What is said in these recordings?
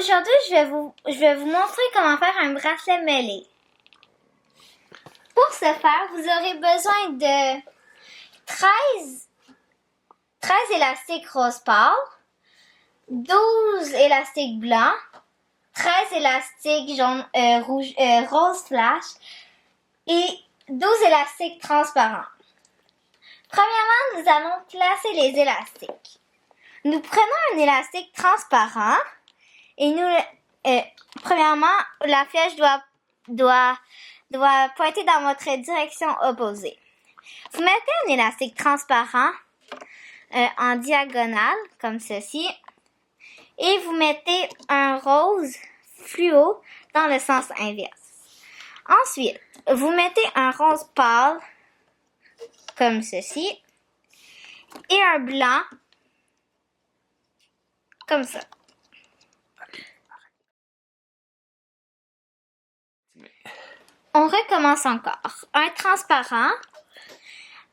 Aujourd'hui, je vais vous montrer comment faire un bracelet mêlé. Pour ce faire, vous aurez besoin de 13 élastiques rose pâle, 12 élastiques blancs, 13 élastiques rose flash et 12 élastiques transparents. Premièrement, nous allons placer les élastiques. Nous prenons un élastique transparent et premièrement, la flèche doit pointer dans votre direction opposée. Vous mettez un élastique transparent en diagonale, comme ceci, et vous mettez un rose fluo dans le sens inverse. Ensuite, vous mettez un rose pâle, comme ceci, et un blanc, comme ça. On recommence encore. Un transparent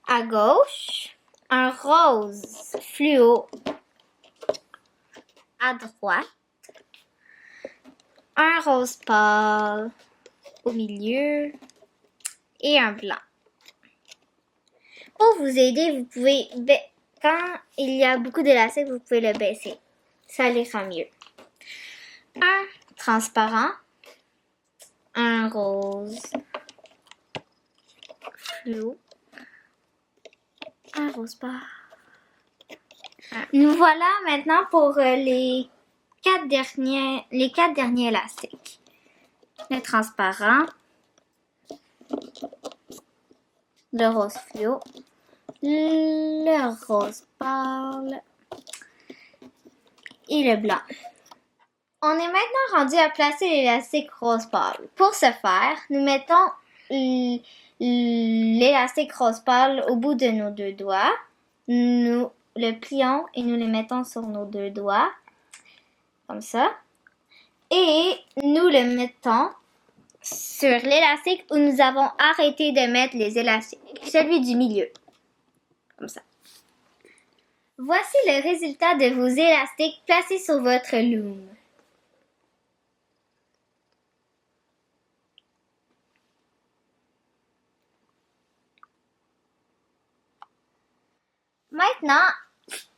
à gauche, un rose fluo à droite, un rose pâle au milieu et un blanc. Pour vous aider, vous pouvez, quand il y a beaucoup d'élastiques, vous pouvez le baisser. Ça ira mieux. Un transparent, un rose fluo, un rose pâle. Nous voilà maintenant pour les quatre derniers élastiques. Le transparent, le rose fluo, le rose pâle et le blanc. On est maintenant rendu à placer l'élastique rose pâle. Pour ce faire, nous mettons l'élastique rose pâle au bout de nos deux doigts. Nous le plions et nous le mettons sur nos deux doigts, comme ça. Et nous le mettons sur l'élastique où nous avons arrêté de mettre les élastiques, celui du milieu, comme ça. Voici le résultat de vos élastiques placés sur votre loom. Maintenant,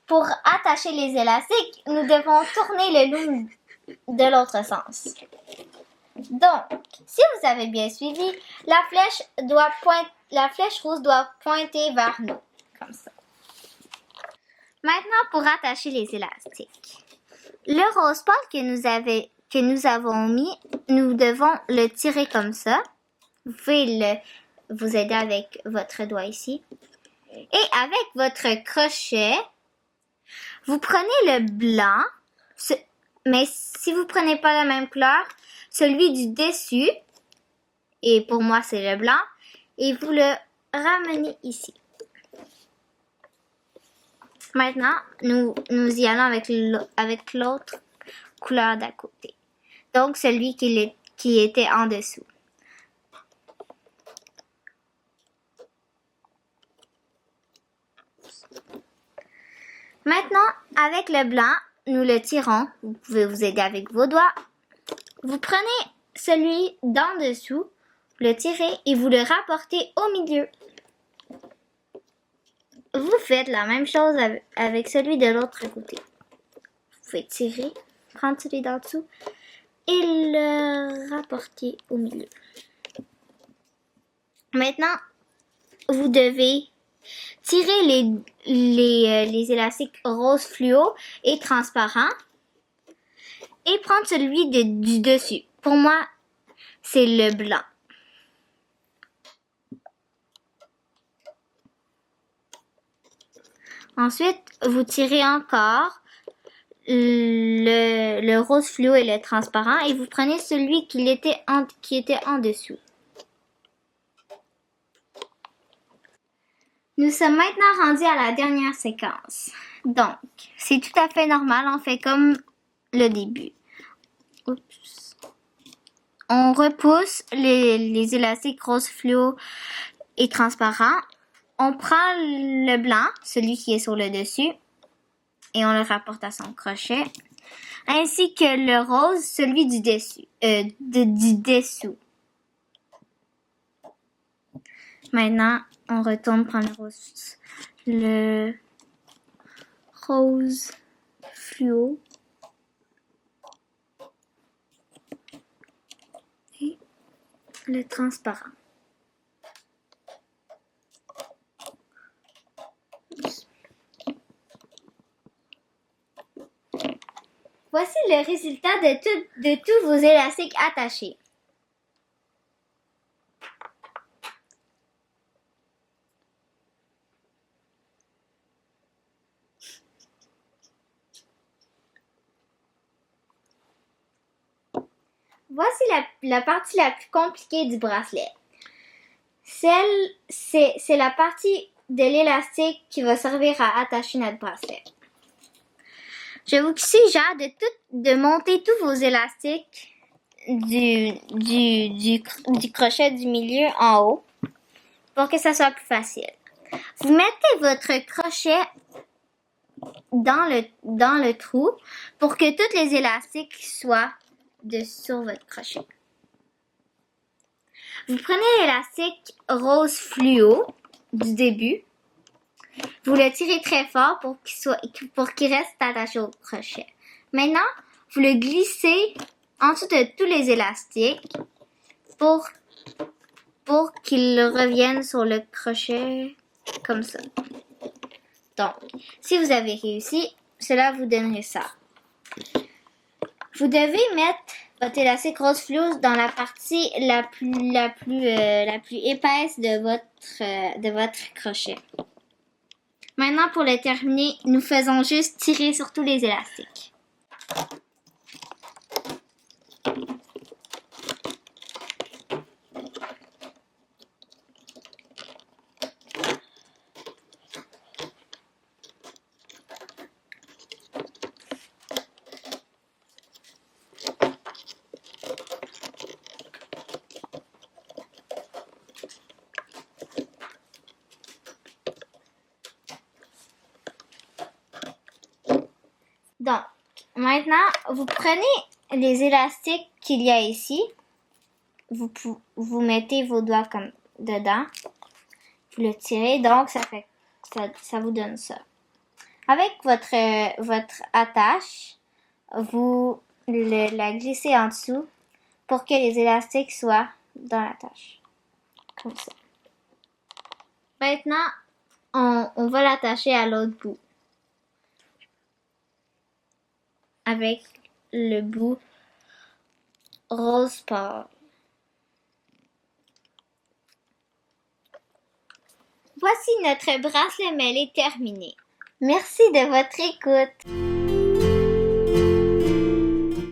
pour attacher les élastiques, nous devons tourner le loom de l'autre sens. Donc, si vous avez bien suivi, la flèche rouge doit pointer vers nous, comme ça. Maintenant, pour attacher les élastiques. Le rose pâle que nous avons mis, nous devons le tirer comme ça. Vous pouvez vous aider avec votre doigt ici. Et avec votre crochet, vous prenez le blanc, mais si vous ne prenez pas la même couleur, celui du dessus, et pour moi c'est le blanc, et vous le ramenez ici. Maintenant, nous y allons avec l'autre couleur d'à côté. Donc celui qui était en dessous. Maintenant, avec le blanc, nous le tirons. Vous pouvez vous aider avec vos doigts. Vous prenez celui d'en dessous, le tirez et vous le rapportez au milieu. Vous faites la même chose avec celui de l'autre côté. Vous pouvez tirer, prendre celui d'en dessous et le rapporter au milieu. Maintenant, vous devez tirer les élastiques rose fluo et transparent et prendre celui du dessus. Pour moi, c'est le blanc. Ensuite, vous tirez encore le rose fluo et le transparent et vous prenez celui qui était en dessous. Nous sommes maintenant rendus à la dernière séquence. Donc, c'est tout à fait normal, on fait comme le début. Oups. On repousse les élastiques rose fluo et transparent. On prend le blanc, celui qui est sur le dessus, et on le rapporte à son crochet. ainsi que le rose, celui du dessus. Du dessous. Maintenant, on retourne prendre le rose fluo. Et le transparent. Voici le résultat de tous vos élastiques attachés. Voici la partie la plus compliquée du bracelet. C'est la partie de l'élastique qui va servir à attacher notre bracelet. Je vous suggère de monter tous vos élastiques du crochet du milieu en haut pour que ça soit plus facile. Vous mettez votre crochet dans le trou pour que tous les élastiques soient sur votre crochet. Vous prenez l'élastique rose fluo du début. Vous le tirez très fort pour qu'il reste attaché au crochet. Maintenant, vous le glissez en dessous de tous les élastiques pour qu'il revienne sur le crochet comme ça. Donc, si vous avez réussi, cela vous donnerait ça. Vous devez mettre votre élastique rose fluo dans la partie la plus épaisse de votre crochet. Maintenant, pour le terminer, nous faisons juste tirer sur tous les élastiques. Donc, maintenant, vous prenez les élastiques qu'il y a ici. Vous mettez vos doigts comme dedans. Vous le tirez, donc ça vous donne ça. Avec votre attache, vous la glissez en dessous pour que les élastiques soient dans l'attache. Comme ça. Maintenant, on va l'attacher à l'autre bout. Avec le bout rose pâle. Voici notre bracelet mêlé terminé. Merci de votre écoute.